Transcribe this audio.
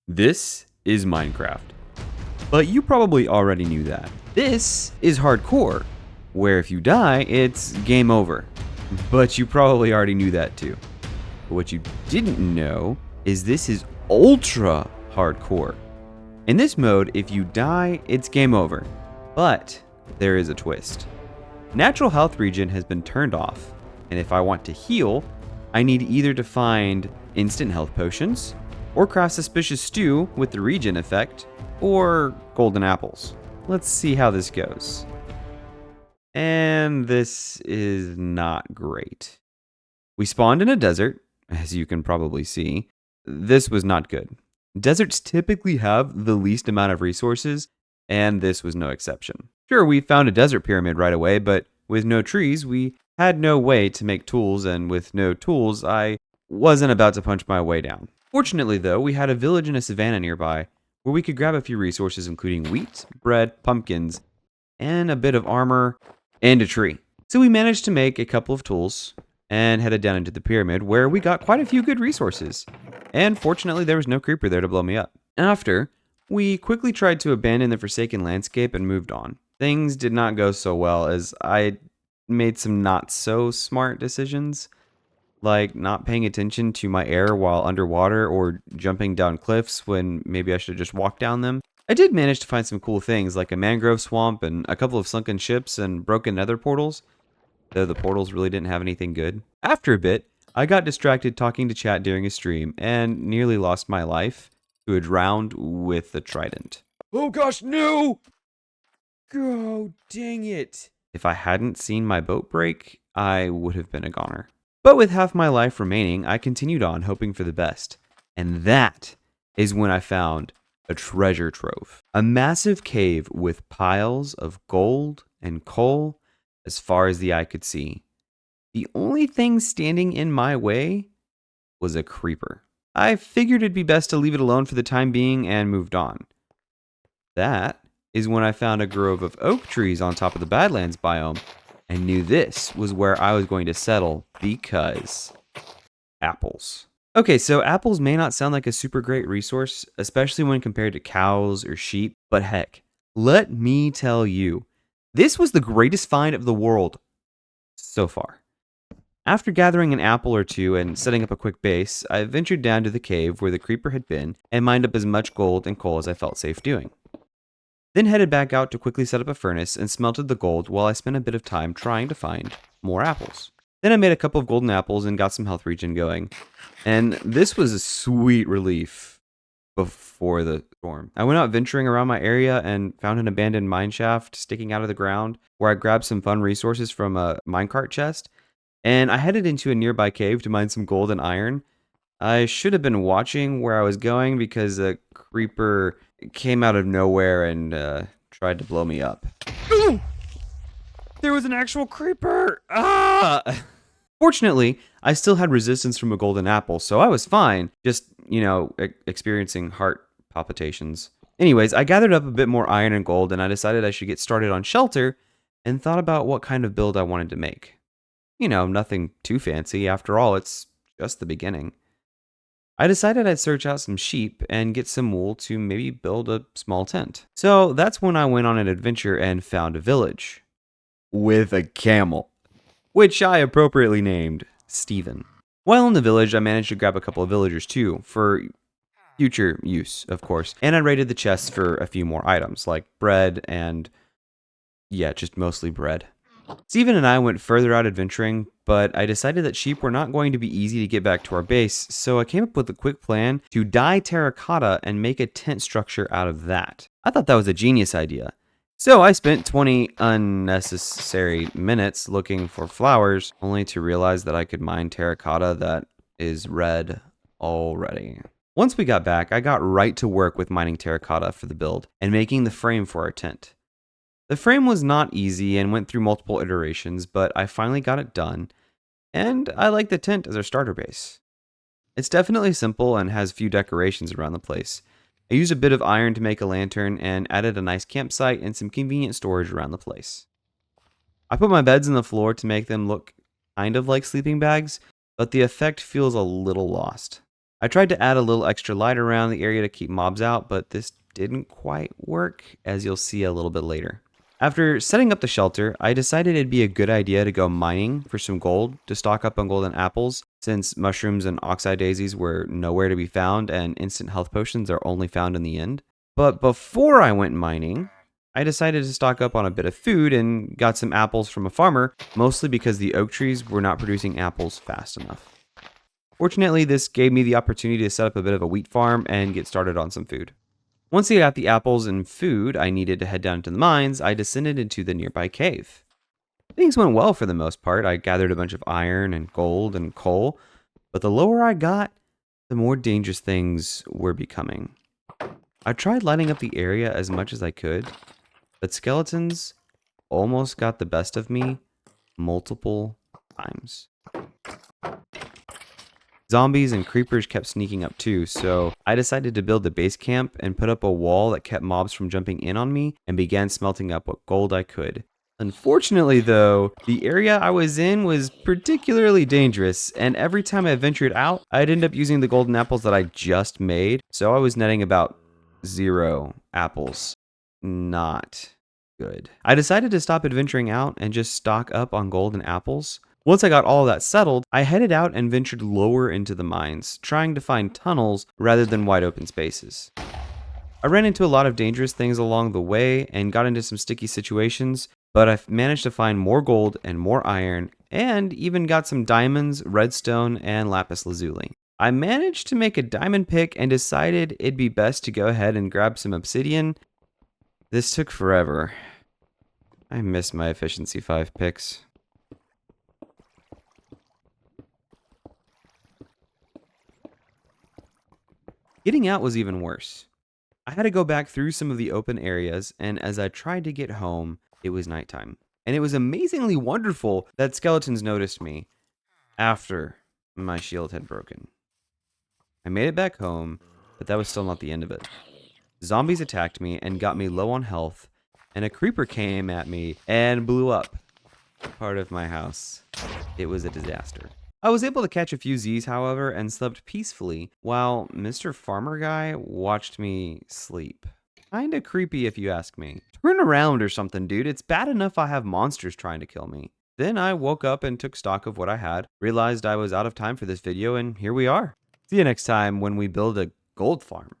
This is Minecraft. But you probably already knew that. This is hardcore, where if you die, it's game over. But you probably already knew that too. But what you didn't know is this is ultra hardcore. In this mode, if you die, it's game over. But there is a twist. Natural health regen has been turned off, and if I want to heal, I need either to find instant health potions, or craft suspicious stew with the regen effect, or golden apples. Let's see how this goes. And this is not great. We spawned in a desert, as you can probably see. This was not good. Deserts typically have the least amount of resources, and this was no exception. Sure, we found a desert pyramid right away, but with no trees, we had no way to make tools, and with no tools, I wasn't about to punch my way down. Fortunately, though, we had a village and a savannah nearby, where we could grab a few resources including wheat, bread, pumpkins, and a bit of armor, and a tree. So we managed to make a couple of tools, and headed down into the pyramid, where we got quite a few good resources. And fortunately, there was no creeper there to blow me up. After, we quickly tried to abandon the forsaken landscape and moved on. Things did not go so well, as I made some not so smart decisions, like not paying attention to my air while underwater or jumping down cliffs when maybe I should have just walked down them. I did manage to find some cool things like a mangrove swamp and a couple of sunken ships and broken nether portals, though the portals really didn't have anything good. After a bit, I got distracted talking to chat during a stream and nearly lost my life to a drowned with the trident. Oh gosh, no! Oh, dang it. If I hadn't seen my boat break, I would have been a goner. But with half my life remaining, I continued on, hoping for the best. And that is when I found a treasure trove. A massive cave with piles of gold and coal as far as the eye could see. The only thing standing in my way was a creeper. I figured it'd be best to leave it alone for the time being and moved on. That is when I found a grove of oak trees on top of the Badlands biome and knew this was where I was going to settle because apples. Okay, so apples may not sound like a super great resource, especially when compared to cows or sheep, but heck, let me tell you, this was the greatest find of the world so far. After gathering an apple or two and setting up a quick base, I ventured down to the cave where the creeper had been and mined up as much gold and coal as I felt safe doing. Then headed back out to quickly set up a furnace and smelted the gold while I spent a bit of time trying to find more apples. Then I made a couple of golden apples and got some health regen going. And this was a sweet relief before the storm. I went out venturing around my area and found an abandoned mine shaft sticking out of the ground where I grabbed some fun resources from a minecart chest. And I headed into a nearby cave to mine some gold and iron. I should have been watching where I was going because a creeper came out of nowhere and tried to blow me up. Ooh! There was an actual creeper! Ah! Fortunately, I still had resistance from a golden apple, so I was fine, just, experiencing heart palpitations. Anyways, I gathered up a bit more iron and gold, and I decided I should get started on shelter, and thought about what kind of build I wanted to make. Nothing too fancy. After all, it's just the beginning. I decided I'd search out some sheep and get some wool to maybe build a small tent. So that's when I went on an adventure and found a village. With a camel. Which I appropriately named Steven. While in the village, I managed to grab a couple of villagers too, for future use, of course. And I raided the chests for a few more items, like bread and, just mostly bread. Steven and I went further out adventuring, but I decided that sheep were not going to be easy to get back to our base, so I came up with a quick plan to dye terracotta and make a tent structure out of that. I thought that was a genius idea. So I spent 20 unnecessary minutes looking for flowers, only to realize that I could mine terracotta that is red already. Once we got back, I got right to work with mining terracotta for the build and making the frame for our tent. The frame was not easy and went through multiple iterations, but I finally got it done, and I like the tent as our starter base. It's definitely simple and has few decorations around the place. I used a bit of iron to make a lantern and added a nice campsite and some convenient storage around the place. I put my beds in the floor to make them look kind of like sleeping bags, but the effect feels a little lost. I tried to add a little extra light around the area to keep mobs out, but this didn't quite work, as you'll see a little bit later. After setting up the shelter, I decided it'd be a good idea to go mining for some gold to stock up on golden apples, since mushrooms and oxeye daisies were nowhere to be found and instant health potions are only found in the end. But before I went mining, I decided to stock up on a bit of food and got some apples from a farmer, mostly because the oak trees were not producing apples fast enough. Fortunately, this gave me the opportunity to set up a bit of a wheat farm and get started on some food. Once I got the apples and food I needed to head down to the mines, I descended into the nearby cave. Things went well for the most part. I gathered a bunch of iron and gold and coal, but the lower I got, the more dangerous things were becoming. I tried lighting up the area as much as I could, but skeletons almost got the best of me multiple times. Zombies and creepers kept sneaking up too, so I decided to build the base camp and put up a wall that kept mobs from jumping in on me and began smelting up what gold I could. Unfortunately though, the area I was in was particularly dangerous, and every time I ventured out, I'd end up using the golden apples that I just made, so I was netting about 0 apples. Not good. I decided to stop adventuring out and just stock up on golden apples. Once I got all that settled, I headed out and ventured lower into the mines, trying to find tunnels rather than wide open spaces. I ran into a lot of dangerous things along the way and got into some sticky situations, but I managed to find more gold and more iron, and even got some diamonds, redstone, and lapis lazuli. I managed to make a diamond pick and decided it'd be best to go ahead and grab some obsidian. This took forever. I miss my efficiency 5 picks. Getting out was even worse. I had to go back through some of the open areas, and as I tried to get home, it was nighttime. And it was amazingly wonderful that skeletons noticed me after my shield had broken. I made it back home, but that was still not the end of it. Zombies attacked me and got me low on health, and a creeper came at me and blew up part of my house. It was a disaster. I was able to catch a few Z's, however, and slept peacefully while Mr. Farmer Guy watched me sleep. Kinda creepy if you ask me. Turn around or something, dude. It's bad enough I have monsters trying to kill me. Then I woke up and took stock of what I had, realized I was out of time for this video, and here we are. See you next time when we build a gold farm.